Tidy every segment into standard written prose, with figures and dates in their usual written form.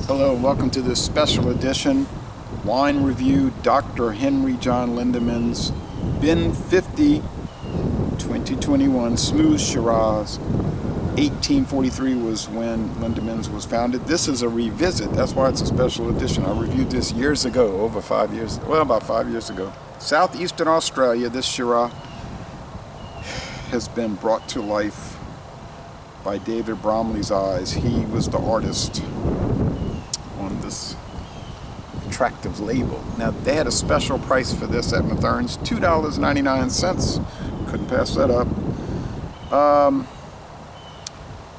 Hello, welcome to this special edition wine review. Dr. Henry John Lindeman's Bin 50 2021 Smooth Shiraz. 1843 was when Lindeman's was founded. This is a revisit. That's why it's a special edition. I reviewed this years ago, about 5 years ago. Southeastern Australia, this Shiraz has been brought to life by David Bromley's eyes. He was the artist on this attractive label. Now, they had a special price for this at Mathern's, $2.99. Couldn't pass that up.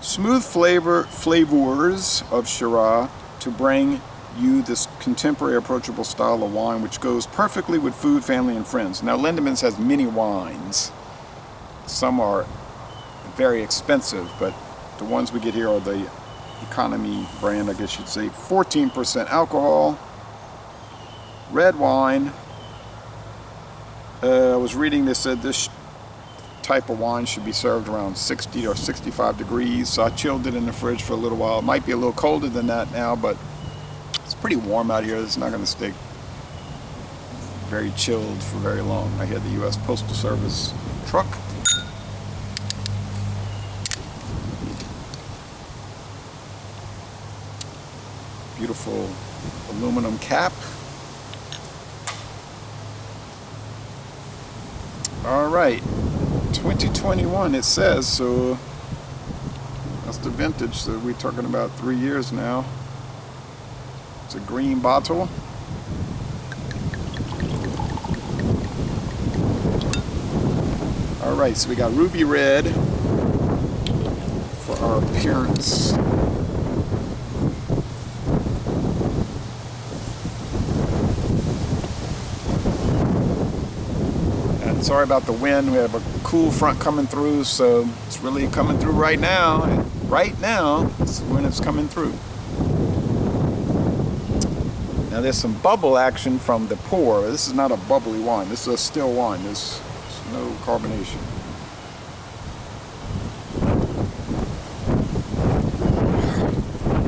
Smooth flavors of Shiraz to bring you this contemporary approachable style of wine which goes perfectly with food, family, and friends. Now, Lindeman's has many wines. Some are very expensive, but the ones we get here are the economy brand, I guess you'd say. 14% alcohol, red wine. I was reading, they said this type of wine should be served around 60 or 65 degrees, so I chilled it in the fridge for a little while. It might be a little colder than that now, but it's pretty warm out here. It's not going to stay very chilled for very long. I hear the U.S. Postal Service truck. Beautiful aluminum cap. All right, 2021 it says, so that's the vintage. So we're talking about 3 years now. It's a green bottle. All right, so we got ruby red for our appearance. Sorry about the wind. We have a cool front coming through, so it's really coming through right now. And right now, it's when it's coming through. Now there's some bubble action from the pour. This is not a bubbly wine. This is a still wine. There's no carbonation.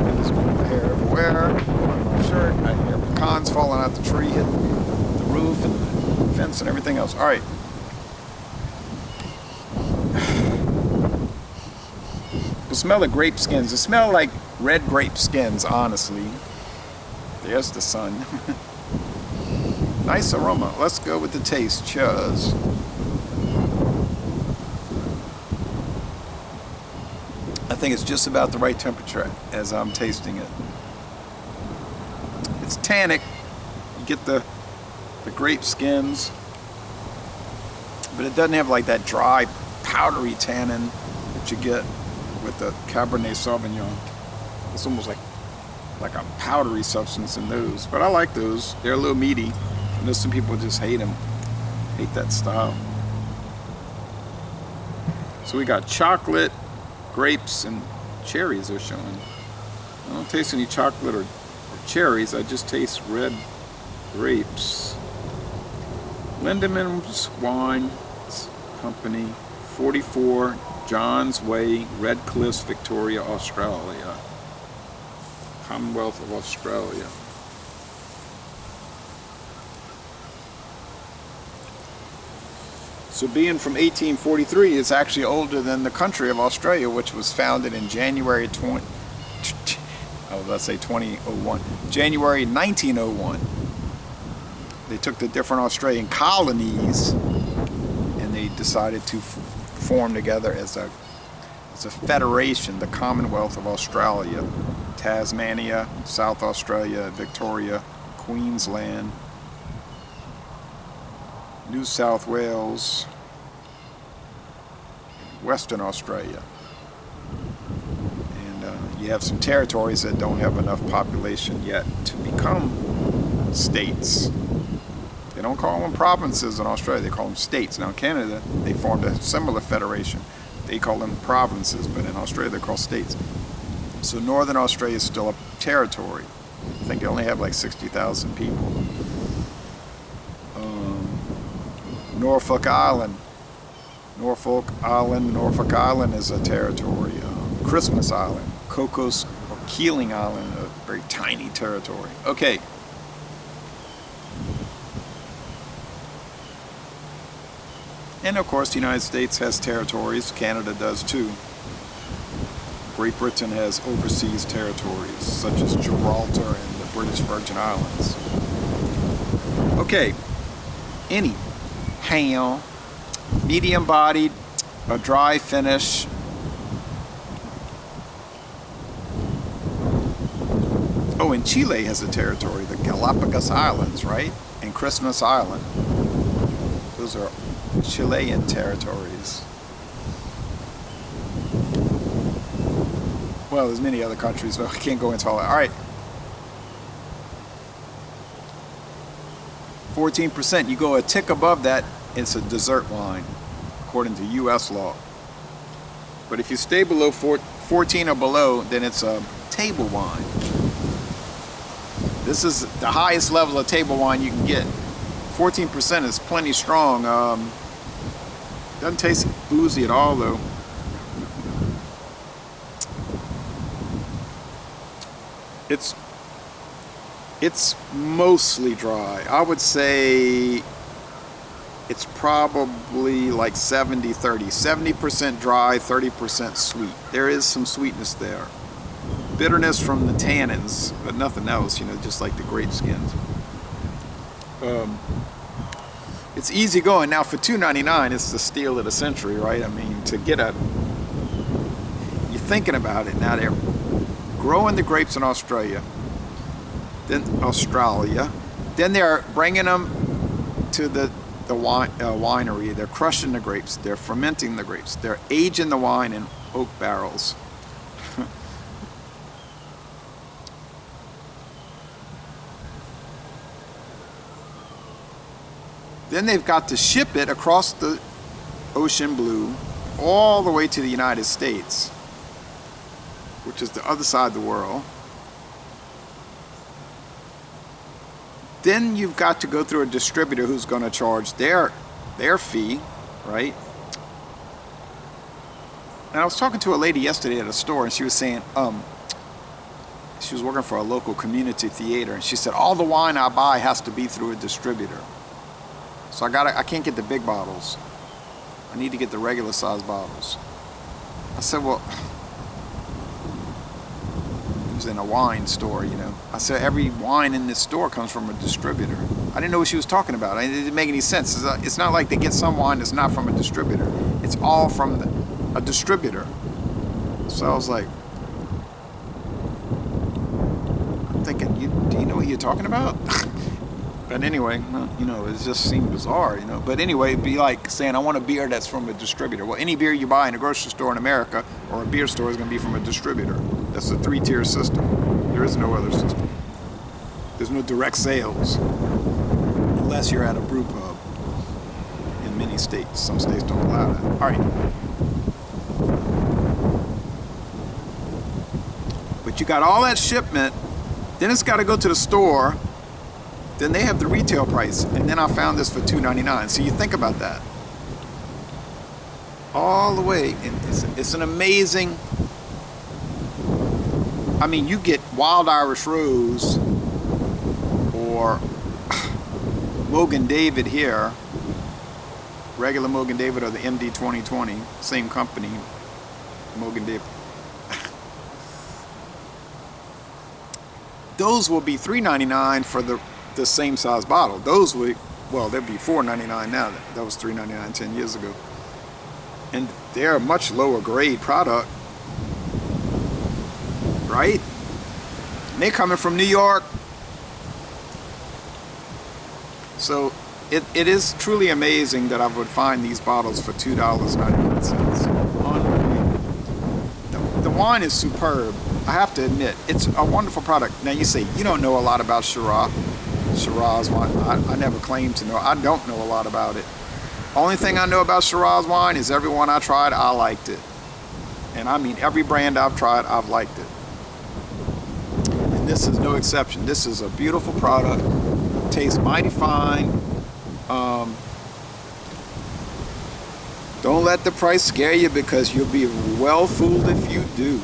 There's hair everywhere. On my shirt. I hear pecans falling out the tree, hitting the roof and the fence and everything else. All right. The smell of grape skins. It smells like red grape skins, honestly. There's the sun. Nice aroma. Let's go with the taste. Cheers. I think it's just about the right temperature as I'm tasting it. It's tannic. You get the grape skins, but it doesn't have like that dry, powdery tannin that you get with the Cabernet Sauvignon. It's almost like a powdery substance in those, but I like those. They're a little meaty. I know some people just hate them, hate that style. So we got chocolate, grapes, and cherries they're showing. I don't taste any chocolate or cherries. I just taste red grapes. Lindeman's Wine Company, 44 Johns Way, Red Cliffs, Victoria, Australia. Commonwealth of Australia. So being from 1843, it's actually older than the country of Australia, which was founded in January 2001. January 1901. They took the different Australian colonies and they decided to form together as a federation, the Commonwealth of Australia. Tasmania, South Australia, Victoria, Queensland, New South Wales, Western Australia. And you have some territories that don't have enough population yet to become states. They don't call them provinces in Australia, they call them states. Now in Canada, they formed a similar federation. They call them provinces, but in Australia they're called states. So Northern Australia is still a territory. I think they only have like 60,000 people. Norfolk Island. Norfolk Island is a territory. Christmas Island. Cocos or Keeling Island, a very tiny territory. Okay. And of course, the United States has territories. Canada does too. Great Britain has overseas territories, such as Gibraltar and the British Virgin Islands. Okay. Anyhow, medium bodied, a dry finish. Oh, and Chile has a territory, the Galapagos Islands, right? And Christmas Island. Those are Chilean territories. Well, there's many other countries, but I can't go into all that. All right. 14%. You go a tick above that, it's a dessert wine, according to U.S. law. But if you stay below 14 or below, then it's a table wine. This is the highest level of table wine you can get. 14% is plenty strong. Doesn't taste boozy at all, though. It's mostly dry. I would say it's probably like 70-30. 70% dry, 30% sweet. There is some sweetness there. Bitterness from the tannins, but nothing else, you know, just like the grape skins. It's easy going. Now for $2.99, it's the steal of the century, right? I mean, to get a... You're thinking about it. Now they're growing the grapes in Australia. Then they're bringing them to the winery. They're crushing the grapes. They're fermenting the grapes. They're aging the wine in oak barrels. Then they've got to ship it across the ocean blue all the way to the United States, which is the other side of the world. Then you've got to go through a distributor who's going to charge their fee, right? And I was talking to a lady yesterday at a store, and she was saying, she was working for a local community theater, and she said, all the wine I buy has to be through a distributor. So I can't get the big bottles. I need to get the regular size bottles. I said, well, it was in a wine store, you know. I said, every wine in this store comes from a distributor. I didn't know what she was talking about. It didn't make any sense. It's not like they get some wine that's not from a distributor. It's all from a distributor. So I was like, I'm thinking, do you know what you're talking about? But anyway, you know, it just seemed bizarre, you know. But anyway, it'd be like saying, I want a beer that's from a distributor. Well, any beer you buy in a grocery store in America or a beer store is going to be from a distributor. That's a 3-tier system. There is no other system. There's no direct sales unless you're at a brew pub in many states. Some states don't allow that. All right. But you got all that shipment, then it's got to go to the store. Then they have the retail price, and then I found this for $2.99. So you think about that. All the way, and it's an amazing... I mean, you get Wild Irish Rose or Mogan David here, regular Mogan David or the MD 2020, same company, Mogan David. Those will be $3.99 for the same size bottle. Those would, well, they'd be $4.99 now. That was $3.99 10 years ago. And they're a much lower grade product, right? And they're coming from New York. So it is truly amazing that I would find these bottles for $2.99. Unbelievable. The wine is superb. I have to admit, it's a wonderful product. Now you say, you don't know a lot about Shiraz wine. I never claimed to know. I don't know a lot about it. Only thing I know about Shiraz wine is every one I tried, I liked it. And I mean, every brand I've tried, I've liked it. And this is no exception. This is a beautiful product. Tastes mighty fine. Don't let the price scare you, because you'll be well fooled if you do.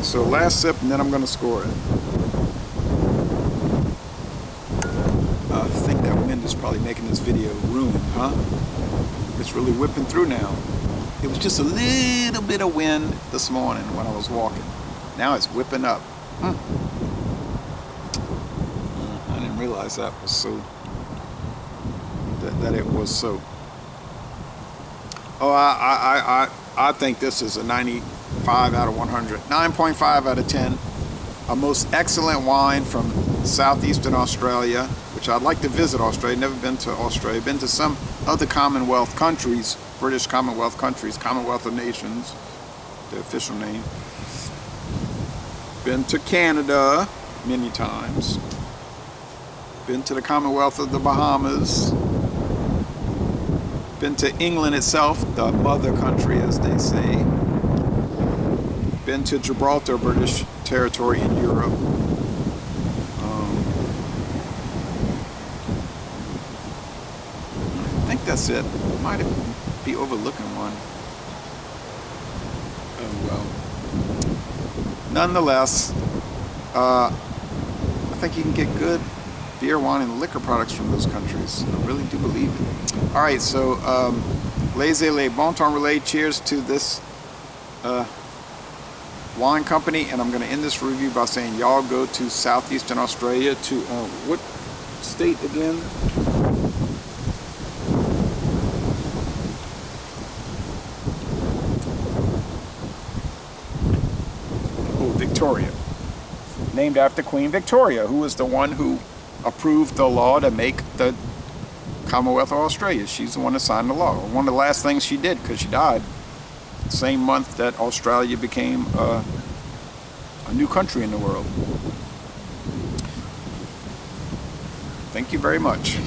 So last sip, and then I'm going to score it. I think that wind is probably making this video ruined, huh? It's really whipping through now. It was just a little bit of wind this morning when I was walking. Now it's whipping up. I didn't realize that was so. That it was so. Oh, I think this is a 95 out of 100, 9.5 out of 10. A most excellent wine from southeastern Australia, which I'd like to visit Australia. Never been to Australia. Been to some other Commonwealth countries, British Commonwealth countries, Commonwealth of Nations, the official name. Been to Canada many times. Been to the Commonwealth of the Bahamas. Been to England itself, the mother country, as they say. Been to Gibraltar, British territory in Europe. I think that's it. Might be overlooking one. Oh well. Nonetheless, I think you can get good beer, wine, and liquor products from those countries. I really do believe it. All right, so laissez-les bon temps relais. Cheers to this wine company, and I'm going to end this review by saying y'all go to southeastern Australia to what state again? Oh, Victoria. Named after Queen Victoria, who was the one who approved the law to make the Commonwealth of Australia. She's the one that signed the law. One of the last things she did, because she died the same month that Australia became a new country in the world. Thank you very much.